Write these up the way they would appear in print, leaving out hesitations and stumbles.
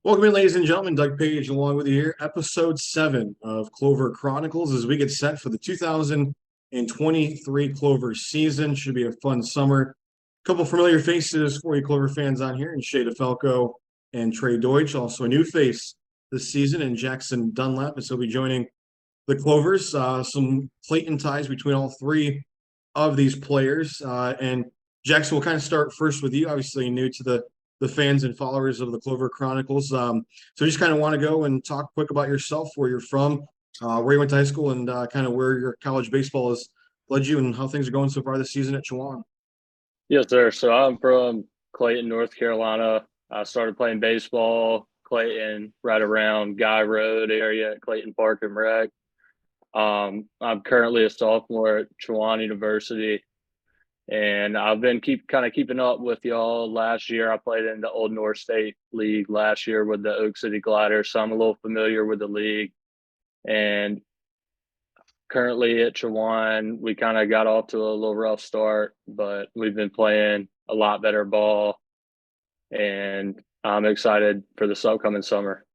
Welcome in, ladies and gentlemen. Doug Page along with you here. Episode 7 of Clover Chronicles as we get set for the 2023 Clover season. Should be a fun summer. A couple familiar faces for you Clover fans on here, and Shea DeFalco and Trey Deutsch. Also a new face this season, and Jackson Dunlap, as he'll be joining the Clovers. Some Clayton ties between all three of these players. And Jackson, we'll kind of start first with you. Obviously, new to the fans and followers of the Clover Chronicles. So just kind of want to go and talk quick about yourself, where you're from, where you went to high school, and kind of where your college baseball has led you and how things are going so far this season at Chowan. Yes, sir. So I'm from Clayton, North Carolina. I started playing baseball, Clayton, right around Guy Road area at Clayton Park and Rec. I'm currently a sophomore at Chowan University, and I've been keeping up with y'all. Last year, I played in the Old North State League last year with the Oak City Gliders, so I'm a little familiar with the league. And currently at Chowan, we kind of got off to a little rough start, but we've been playing a lot better ball, and I'm excited for this upcoming summer.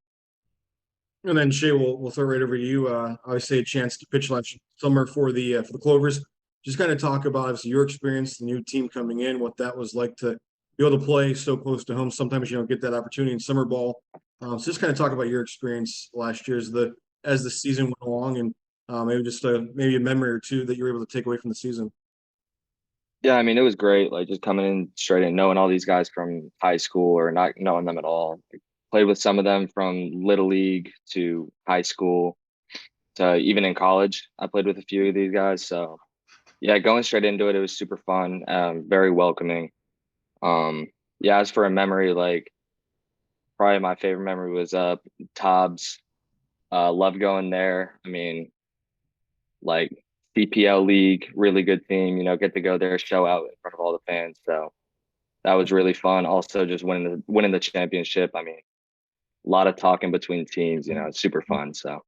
And then Shay, we'll throw right over to you. Obviously, a chance to pitch last summer for the Clovers. Just kind of talk about obviously your experience, the new team coming in, what that was like to be able to play so close to home. Sometimes you don't get that opportunity in summer ball. So just kind of talk about your experience last year as the season went along, and maybe just maybe a memory or two that you were able to take away from the season. Yeah, I mean, it was great. Like just coming in straight in, knowing all these guys from high school or not knowing them at all. Like, played with some of them from little league to high school to even in college. I played with a few of these guys. So yeah, going straight into it, it was super fun, very welcoming. Um, yeah, as for a memory, like probably my favorite memory was Tobbs. Love going there. I mean, like CPL league, really good team, get to go there, show out in front of all the fans. So that was really fun. Also, just winning the championship. I mean, a lot of talking between teams. It's super fun. So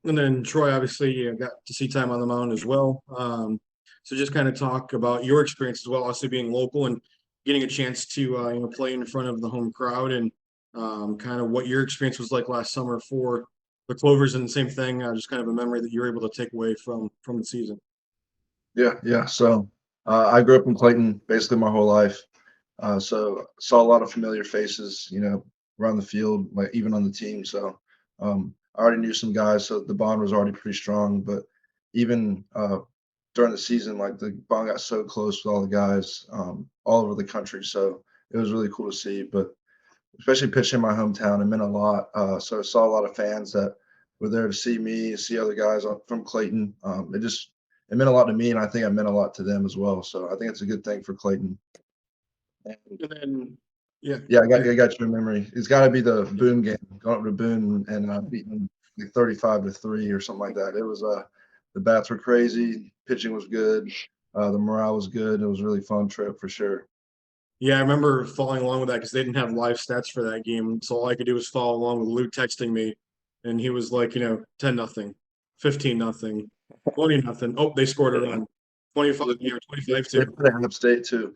And then Troy, obviously, you got to see time on the mound as well. So just kind of talk about your experience as well, also being local and getting a chance to play in front of the home crowd, and kind of what your experience was like last summer for the Clovers, and the same thing, just kind of a memory that you're able to take away from the season. Yeah. So I grew up in Clayton basically my whole life. So saw a lot of familiar faces, around the field, like even on the team. So I already knew some guys, so the bond was already pretty strong. But even during the season, like the bond got so close with all the guys all over the country. So it was really cool to see. But especially pitching in my hometown, it meant a lot. So I saw a lot of fans that were there to see me, see other guys from Clayton. It meant a lot to me, and I think it meant a lot to them as well. So I think it's a good thing for Clayton. And And then, yeah, yeah, I got your memory. It's got to be the Boone game, going up to Boone and beating them like 35-3 or something like that. It was the bats were crazy, pitching was good, the morale was good. It was a really fun trip for sure. yeah, I remember following along with that because they didn't have live stats for that game, so all I could do was follow along with Lou texting me, and he was like, 10-0, 15-0, 20-0. Oh, they scored a run. 25, 25 They two. played App State too.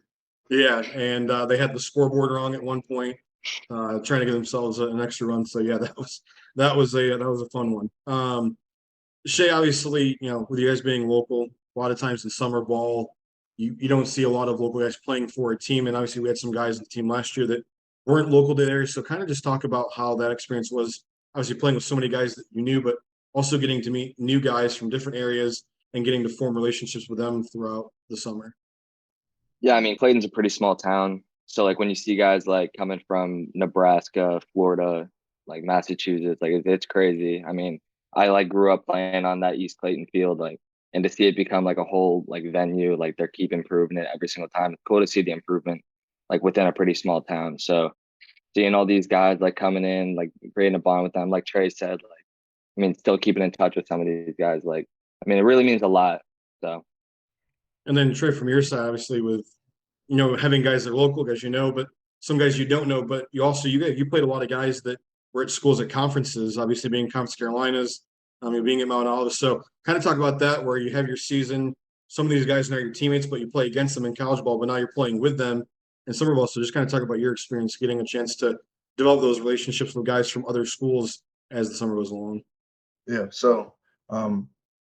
Yeah, and they had the scoreboard wrong at one point, trying to give themselves an extra run. So yeah, that was a fun one. Shay, obviously, with you guys being local, a lot of times in summer ball, you don't see a lot of local guys playing for a team, and obviously we had some guys on the team last year that weren't local to there. So kind of just talk about how that experience was. Obviously playing with so many guys that you knew, but also getting to meet new guys from different areas and getting to form relationships with them throughout the summer. yeah, I mean, Clayton's a pretty small town. So like when you see guys like coming from Nebraska, Florida, like Massachusetts, like it's crazy. I mean, I like grew up playing on that East Clayton field, like, and to see it become like a whole like venue, like they keep improving it every single time. It's cool to see the improvement, like within a pretty small town. So seeing all these guys like coming in, like creating a bond with them, like Trey said, like I mean, still keeping in touch with some of these guys, like I mean, it really means a lot. So And then Trey, from your side, obviously with having guys that are local, guys but some guys you don't know, but you played a lot of guys that were at schools at conferences, obviously being Conference Carolinas, being at Mount Olive. So kind of talk about that, where you have your season. Some of these guys are your teammates, but you play against them in college ball, but now you're playing with them in summer ball. So just kind of talk about your experience getting a chance to develop those relationships with guys from other schools as the summer goes along? Yeah, so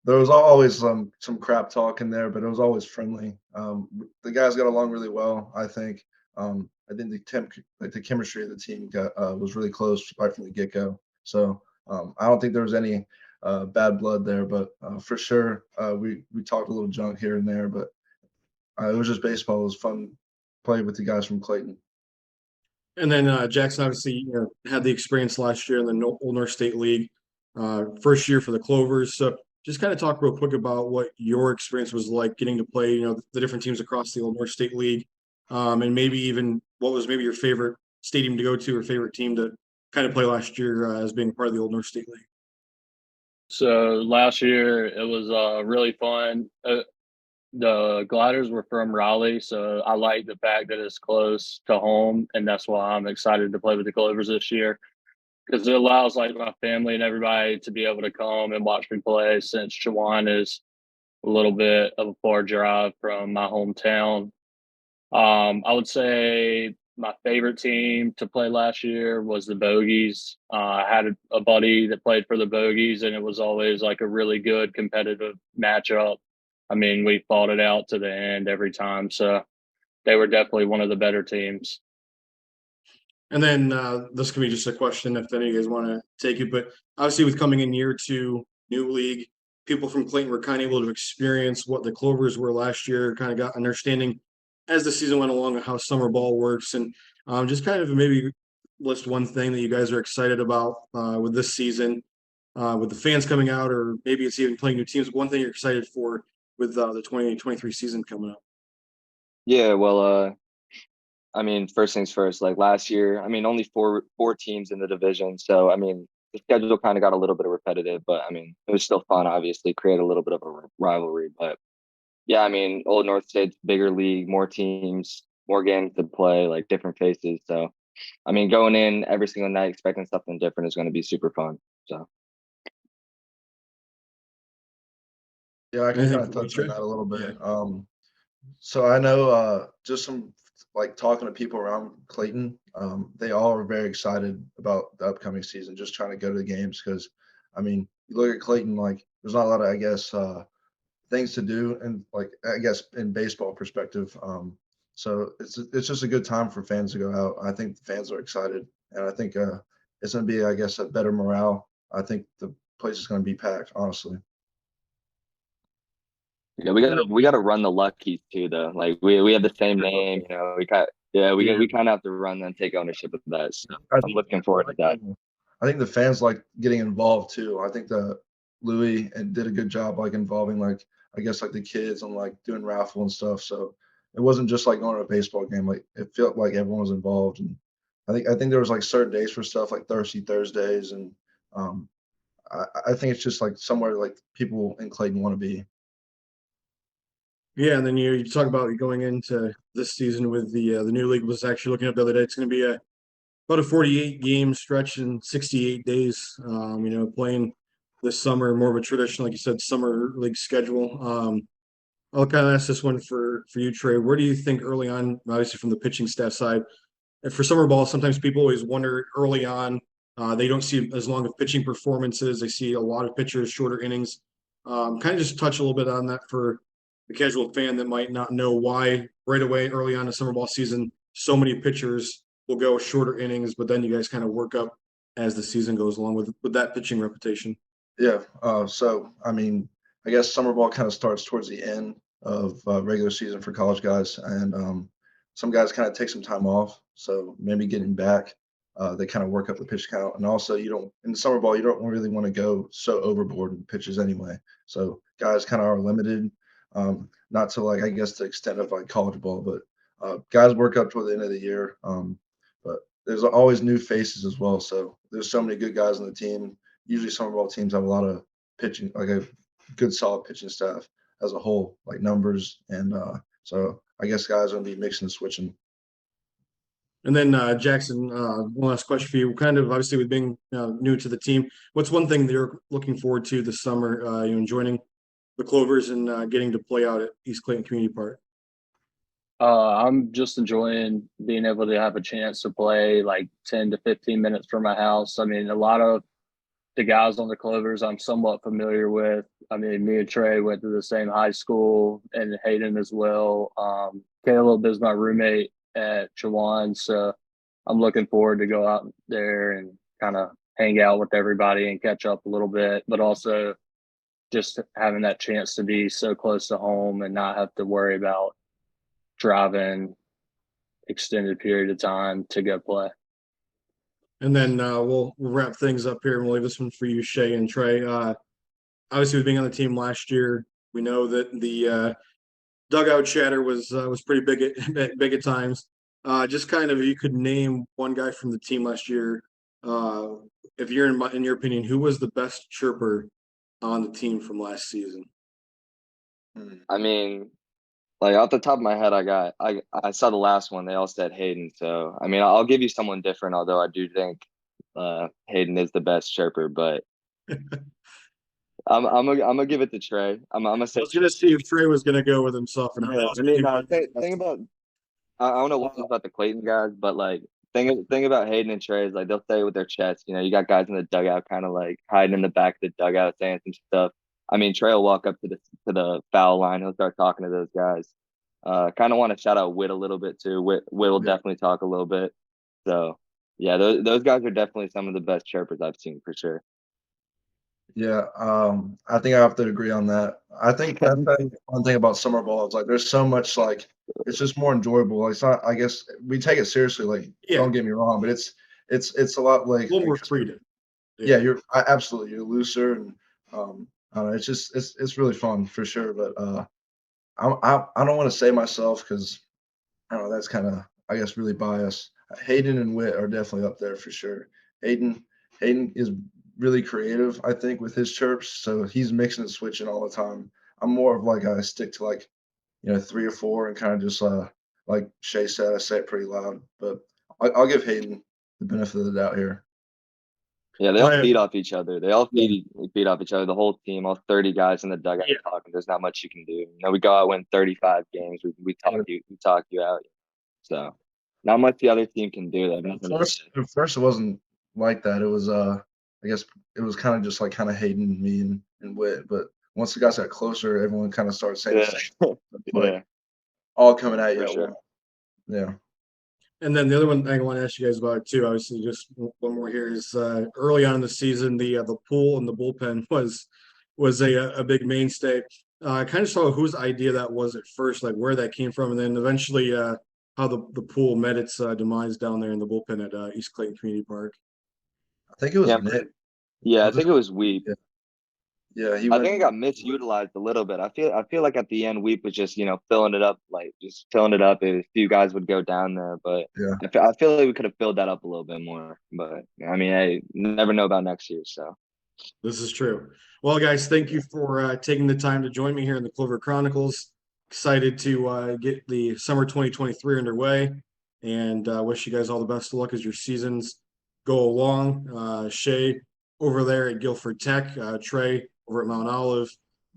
there was always some crap talk in there, but it was always friendly. The guys got along really well, I think. I think the chemistry of the team was really close right from the get go. So I don't think there was any bad blood there, but for sure we talked a little junk here and there, but it was just baseball. It was fun playing with the guys from Clayton. And then Jackson obviously had the experience last year in the Old North State League, first year for the Clovers. So just kind of talk real quick about what your experience was like getting to play, the different teams across the Old North State League, and maybe even what was maybe your favorite stadium to go to or favorite team to kind of play last year as being part of the Old North State League. So last year it was really fun. The Gliders were from Raleigh, so I like the fact that it's close to home, and that's why I'm excited to play with the Clovers this year because it allows like my family and everybody to be able to come and watch me play. Since Chowan is a little bit of a far drive from my hometown, I would say my favorite team to play last year was the Bogies. I had a buddy that played for the Bogies, and it was always like a really good competitive matchup. I mean, we fought it out to the end every time. So they were definitely one of the better teams. And then this could be just a question if any of you guys want to take it, but obviously with coming in year two, new league, people from Clayton were kind of able to experience what the Clovers were last year, kind of got understanding as the season went along of how summer ball works, and just kind of maybe list one thing that you guys are excited about with this season, with the fans coming out, or maybe it's even playing new teams. One thing you're excited for with the 2023 season coming up. Yeah, well, I mean, first things first, like last year, I mean, only four teams in the division. So, I mean, the schedule kind of got a little bit repetitive, but I mean, it was still fun, obviously, create a little bit of a rivalry. But yeah, I mean, Old North State's bigger league, more teams, more games to play, like different faces. So, I mean, going in every single night expecting something different is going to be super fun. So, Yeah, I can Anything kind of from touch you, on Trey? that a little Yeah. bit. So I know just some like talking to people around Clayton, they all are very excited about the upcoming season, just trying to go to the games because I mean, you look at Clayton, like there's not a lot of, I guess, things to do and like I guess in baseball perspective. So it's just a good time for fans to go out. I think the fans are excited, and I think it's going to be, I guess, a better morale. I think the place is going to be packed, honestly. yeah, we gotta run the Luckies too, though. Like we have the same name, you know. We kind of have to run and take ownership of that. So I I'm think looking forward to that. I think the fans like getting involved too. I think the Louis and did a good job like involving like I guess like the kids and like doing raffle and stuff. So it wasn't just like going to a baseball game. Like it felt like everyone was involved. And I think there was like certain days for stuff like Thirsty Thursdays and um I think it's just like somewhere like people in Clayton want to be. Yeah, and then you talk about going into this season with the new league. Was actually looking up the other day. It's going to be about a 48 game stretch in 68 days. Playing this summer, more of a traditional, like you said, summer league schedule. I'll kind of ask this one for you, Trey. Where do you think early on, obviously from the pitching staff side, and for summer ball, sometimes people always wonder early on, they don't see as long of pitching performances. They see a lot of pitchers, shorter innings. Kind of just touch a little bit on that for the casual fan that might not know why right away early on in summer ball season, so many pitchers will go shorter innings, but then you guys kind of work up as the season goes along with that pitching reputation. Yeah. So I mean, I guess summer ball kind of starts towards the end of regular season for college guys, and some guys kind of take some time off. So maybe getting back, they kind of work up the pitch count, and also you don't in summer ball you don't really want to go so overboard in pitches anyway. So guys kind of are limited, not to like I guess the extent of like college ball, but guys work up toward the end of the year. But there's always new faces as well. So there's so many good guys on the team. Usually summer ball teams have a lot of pitching, like a good solid pitching staff as a whole, like numbers. And so I guess guys are gonna be mixing and switching. And then Jackson, one last question for you. Kind of obviously with being new to the team, what's one thing that you're looking forward to this summer? Joining the Clovers and getting to play out at East Clayton Community Park. I'm just enjoying being able to have a chance to play like 10 to 15 minutes from my house. I mean, a lot of the guys on the Clovers I'm somewhat familiar with. I mean, me and Trey went to the same high school, and Hayden as well. Caleb is my roommate at Chawan, so I'm looking forward to go out there and kind of hang out with everybody and catch up a little bit, but also just having that chance to be so close to home and not have to worry about driving extended period of time to go play. And then we'll wrap things up here and we'll leave this one for you, Shay and Trey. Obviously, with being on the team last year, we know that the dugout chatter was pretty big big at times. Just kind of, you could name one guy from the team last year. If you're in your opinion, who was the best chirper on the team from last season? I mean, like off the top of my head, I saw the last one. They all said Hayden. So I mean, I'll give you someone different. Although I do think Hayden is the best chirper, but I'm gonna give it to Trey. I'm gonna I say. was gonna see if Trey was gonna go with himself, and Yeah, I mean, no, thing about I don't know what about the Clayton guys, but like thing about Hayden and Trey is like they'll say it with their chest. You know, you got guys in the dugout kind of like hiding in the back of the dugout saying some stuff. I mean, Trey will walk up to the foul line. He'll start talking to those guys. Kind of want to shout out Witt a little bit too. Witt will definitely talk a little bit. So yeah, those guys are definitely some of the best chirpers I've seen for sure. Yeah, I think I have to agree on that. I think that's one thing about summer ball is like there's so much like it's just more enjoyable. It's not. I guess we take it seriously. Like, Yeah. don't get me wrong, but it's a lot like a little more freedom. yeah, absolutely you're looser and I don't know, it's just it's really fun for sure. But I don't want to say myself because I don't know, that's kind of I guess really biased. Hayden and Witt are definitely up there for sure. Hayden Hayden is really creative, I think, with his chirps. So he's mixing and switching all the time. I'm more of like I stick to like, 3 or 4 and kind of just like Shay said, I say it pretty loud. But I'll give Hayden the benefit of the doubt here. Yeah, they all Right. feed off each other. They all Yeah. feed off each other. The whole team, all 30 guys in the dugout Yeah. talking. There's not much you can do. You know, we go out win 35 games. We talk you out. So not much the other team can do. That At first it wasn't like that. It was I guess it was kind of just like kind of Hayden, me and Witt. But once the guys got closer, everyone kind of started saying the same yeah. stuff, like Yeah, all coming at you for at sure. once. Yeah. And then the other one I want to ask you guys about too, obviously, just one more here is early on in the season, the pool and the bullpen was a big mainstay. I kind of saw whose idea that was at first, like where that came from, and then eventually how the pool met its demise down there in the bullpen at East Clayton Community Park. I think it was Yeah, Nick. yeah. I Was it? think it was Weep. Yeah. Yeah, he I went. think it got misutilized a little bit. I feel like at the end Weep was just filling it up, like just filling it up. A few guys would go down there, but Yeah. I feel like we could have filled that up a little bit more. But I mean, hey, never know about next year. So This is true. Well, guys, thank you for taking the time to join me here in the Clover Chronicles. Excited to get the summer 2023 underway, and wish you guys all the best of luck as your seasons go along. Shay over there at Guilford Tech, Trey over at Mount Olive,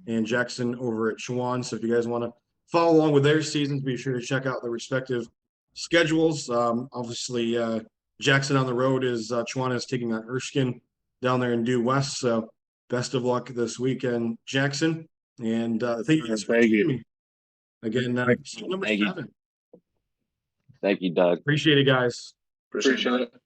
and Jackson over at Chawan. So if you guys want to follow along with their seasons, be sure to check out the respective schedules. Obviously, Jackson on the road is Chawan is taking on Erskine down there in Due West. So best of luck this weekend, Jackson. And thank you guys for Thank you. joining me. Again, number Thank you. 7. thank you, Doug. Appreciate it, guys. Appreciate it.